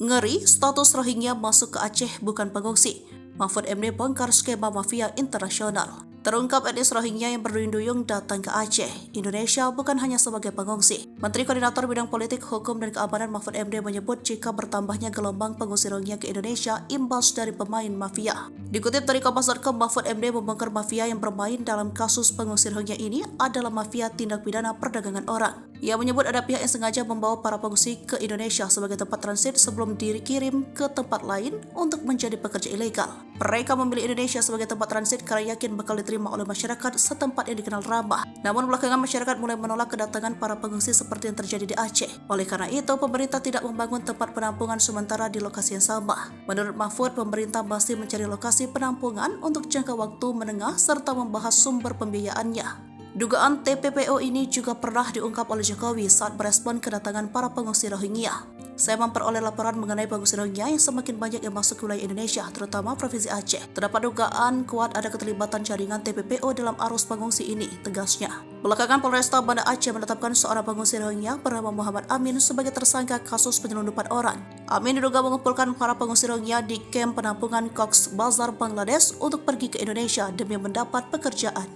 Ngeri, status Rohingya masuk ke Aceh bukan pengungsi. Mahfud MD bongkar skema mafia internasional. Terungkap etnis Rohingya yang berduyun-duyun datang ke Aceh. Indonesia bukan hanya sebagai pengungsi. Menteri Koordinator Bidang Politik, Hukum, dan Keamanan Mahfud MD menyebut jika bertambahnya gelombang pengungsi Rohingya ke Indonesia imbas dari pemain mafia. Dikutip dari Kompas.com, Mahfud MD membongkar mafia yang bermain dalam kasus pengungsi Rohingya ini adalah mafia tindak pidana perdagangan orang. Ia menyebut ada pihak yang sengaja membawa para pengungsi ke Indonesia sebagai tempat transit sebelum dikirim ke tempat lain untuk menjadi pekerja ilegal. Mereka memilih Indonesia sebagai tempat transit karena yakin bakal diterima oleh masyarakat setempat yang dikenal ramah. Namun belakangan masyarakat mulai menolak kedatangan para pengungsi seperti yang terjadi di Aceh. Oleh karena itu, pemerintah tidak membangun tempat penampungan sementara di lokasi yang sama. Menurut Mahfud, pemerintah masih mencari lokasi penampungan untuk jangka waktu menengah serta membahas sumber pembiayaannya. Dugaan TPPO ini juga pernah diungkap oleh Jokowi saat merespon kedatangan para pengungsi Rohingya. Saya memperoleh laporan mengenai pengungsi Rohingya yang semakin banyak yang masuk ke wilayah Indonesia, terutama Provinsi Aceh. Terdapat dugaan kuat ada keterlibatan jaringan TPPO dalam arus pengungsi ini, tegasnya. Belakangan Polresta Banda Aceh menetapkan seorang pengungsi Rohingya bernama Muhammad Amin sebagai tersangka kasus penyelundupan orang. Amin diduga mengumpulkan para pengungsi Rohingya di kamp penampungan Cox's Bazar, Bangladesh untuk pergi ke Indonesia demi mendapat pekerjaan.